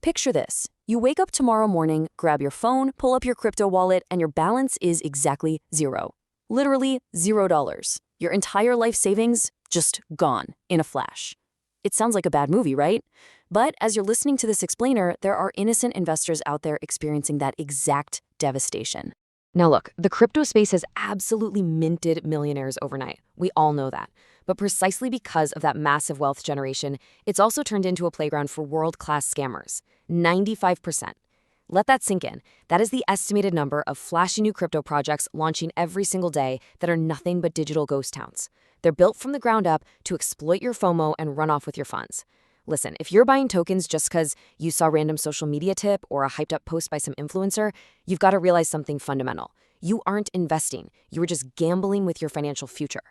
Picture this. You wake up tomorrow morning, grab your phone, pull up your crypto wallet, and your balance is exactly zero. Literally $0. Your entire life savings just gone in a flash. It sounds like a bad movie, right? But as you're listening to this explainer, there are innocent investors out there experiencing that exact devastation. Now look, the crypto space has absolutely minted millionaires overnight. We all know that. But precisely because of that massive wealth generation, it's also turned into a playground for world-class scammers. 95%. Let that sink in. That is the estimated number of flashy new crypto projects launching every single day that are nothing but digital ghost towns. They're built from the ground up to exploit your FOMO and run off with your funds. Listen, if you're buying tokens just because you saw a random social media tip or a hyped up post by some influencer, you've got to realize something fundamental. You aren't investing. You are just gambling with your financial future.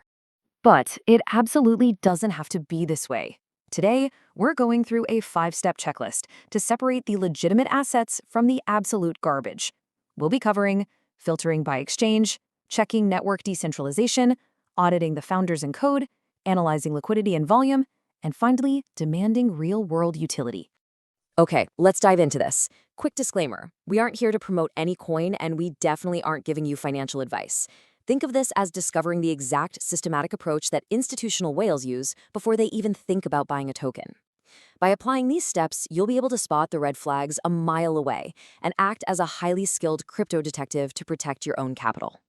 But it absolutely doesn't have to be this way. Today, we're going through a 5-step checklist to separate the legitimate assets from the absolute garbage. We'll be covering filtering by exchange, checking network decentralization, auditing the founders and code, analyzing liquidity and volume, and finally, demanding real-world utility. Okay, let's dive into this. Quick disclaimer, we aren't here to promote any coin, and we definitely aren't giving you financial advice. Think of this as discovering the exact systematic approach that institutional whales use before they even think about buying a token. By applying these steps, you'll be able to spot the red flags a mile away and act as a highly skilled crypto detective to protect your own capital.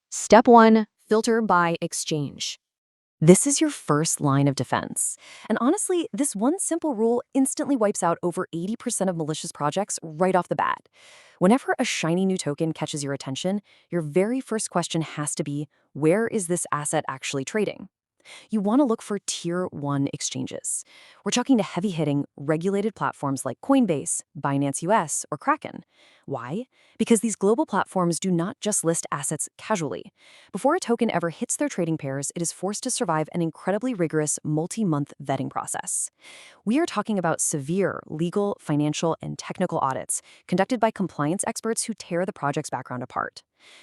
Step 1. Filter by exchange. This is your first line of defense. And honestly, this one simple rule instantly wipes out over 80% of malicious projects right off the bat. Whenever a shiny new token catches your attention, your very first question has to be, where is this asset actually trading? You want to look for Tier 1 exchanges. We're talking to heavy-hitting, regulated platforms like Coinbase, Binance US, or Kraken. Why? Because these global platforms do not just list assets casually. Before a token ever hits their trading pairs, it is forced to survive an incredibly rigorous multi-month vetting process. We are talking about severe legal, financial, and technical audits conducted by compliance experts who tear the project's background apart.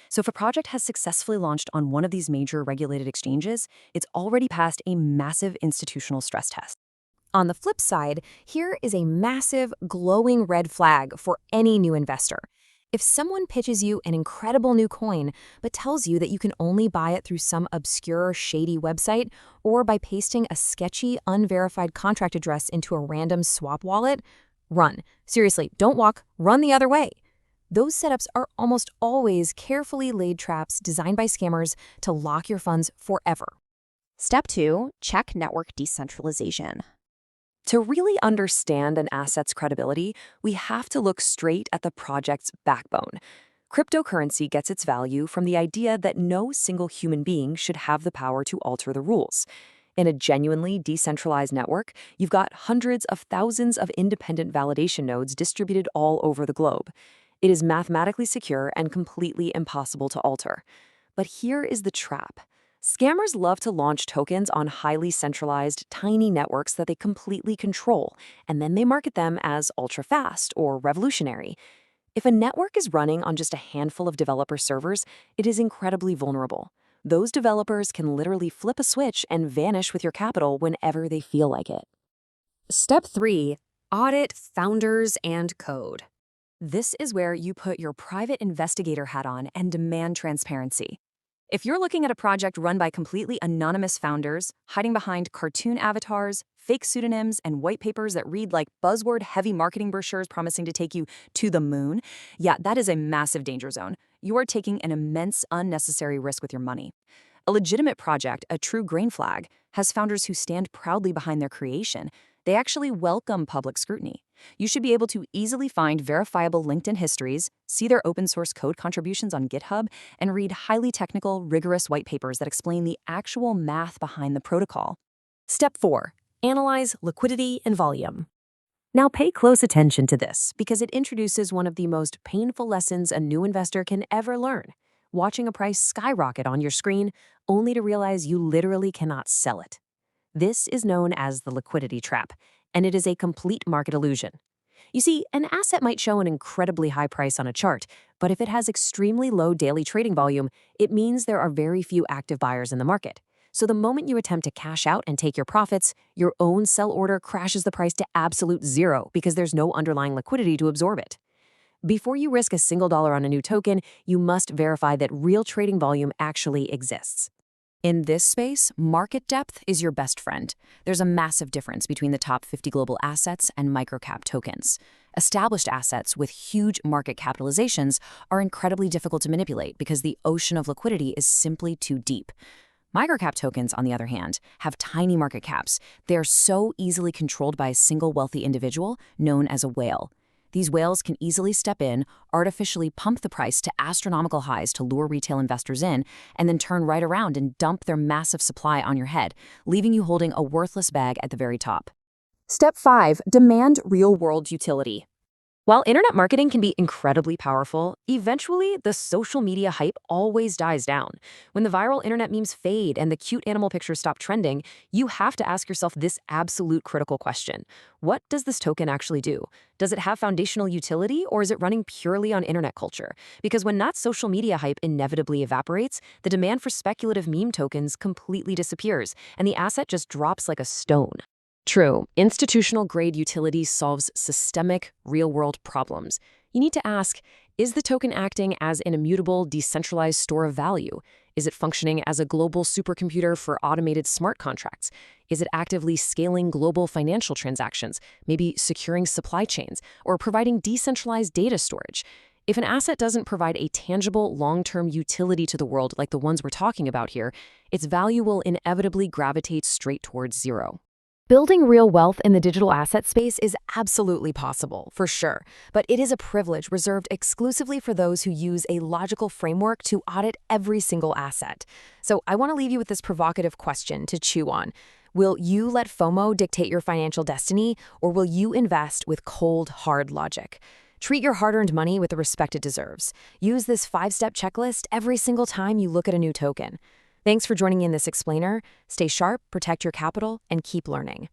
So if a project has successfully launched on one of these major regulated exchanges, it's already passed a massive institutional stress test. On the flip side, here is a massive, glowing red flag for any new investor. If someone pitches you an incredible new coin, but tells you that you can only buy it through some obscure, shady website, or by pasting a sketchy, unverified contract address into a random swap wallet, run. Seriously, don't walk, run the other way. Those setups are almost always carefully laid traps designed by scammers to lock your funds forever. Step 2. Check network decentralization. To really understand an asset's credibility, we have to look straight at the project's backbone. Cryptocurrency gets its value from the idea that no single human being should have the power to alter the rules. In a genuinely decentralized network, you've got hundreds of thousands of independent validation nodes distributed all over the globe. It is mathematically secure and completely impossible to alter. But here is the trap. Scammers love to launch tokens on highly centralized, tiny networks that they completely control, and then they market them as ultra-fast or revolutionary. If a network is running on just a handful of developer servers, it is incredibly vulnerable. Those developers can literally flip a switch and vanish with your capital whenever they feel like it. Step 3. Audit founders and code. This is where you put your private investigator hat on and demand transparency. If you're looking at a project run by completely anonymous founders, hiding behind cartoon avatars, fake pseudonyms, and white papers that read like buzzword-heavy marketing brochures promising to take you to the moon, yeah, that is a massive danger zone. You are taking an immense, unnecessary risk with your money. A legitimate project, a true green flag, has founders who stand proudly behind their creation. They actually welcome public scrutiny. You should be able to easily find verifiable LinkedIn histories, see their open source code contributions on GitHub, and read highly technical, rigorous white papers that explain the actual math behind the protocol. Step 4. Analyze liquidity and volume. Now pay close attention to this because it introduces one of the most painful lessons a new investor can ever learn. Watching a price skyrocket on your screen only to realize you literally cannot sell it. This is known as the liquidity trap, and it is a complete market illusion. You see, an asset might show an incredibly high price on a chart, but if it has extremely low daily trading volume, it means there are very few active buyers in the market. So the moment you attempt to cash out and take your profits, your own sell order crashes the price to absolute zero because there's no underlying liquidity to absorb it. Before you risk a single dollar on a new token, you must verify that real trading volume actually exists. In this space, market depth is your best friend. There's a massive difference between the top 50 global assets and microcap tokens. Established assets with huge market capitalizations are incredibly difficult to manipulate because the ocean of liquidity is simply too deep. Microcap tokens, on the other hand, have tiny market caps. They are so easily controlled by a single wealthy individual known as a whale. These whales can easily step in, artificially pump the price to astronomical highs to lure retail investors in, and then turn right around and dump their massive supply on your head, leaving you holding a worthless bag at the very top. Step 5. Demand real-world utility. While internet marketing can be incredibly powerful, eventually the social media hype always dies down. When the viral internet memes fade and the cute animal pictures stop trending, you have to ask yourself this absolute critical question. What does this token actually do? Does it have foundational utility, or is it running purely on internet culture? Because when that social media hype inevitably evaporates, the demand for speculative meme tokens completely disappears, and the asset just drops like a stone. True, institutional-grade utility solves systemic, real-world problems. You need to ask, is the token acting as an immutable, decentralized store of value? Is it functioning as a global supercomputer for automated smart contracts? Is it actively scaling global financial transactions, maybe securing supply chains, or providing decentralized data storage? If an asset doesn't provide a tangible, long-term utility to the world like the ones we're talking about here, its value will inevitably gravitate straight towards zero. Building real wealth in the digital asset space is absolutely possible, for sure, but it is a privilege reserved exclusively for those who use a logical framework to audit every single asset. So I want to leave you with this provocative question to chew on. Will you let FOMO dictate your financial destiny, or will you invest with cold, hard logic? Treat your hard-earned money with the respect it deserves. Use this 5-step checklist every single time you look at a new token. Thanks for joining me in this explainer. Stay sharp, protect your capital, and keep learning.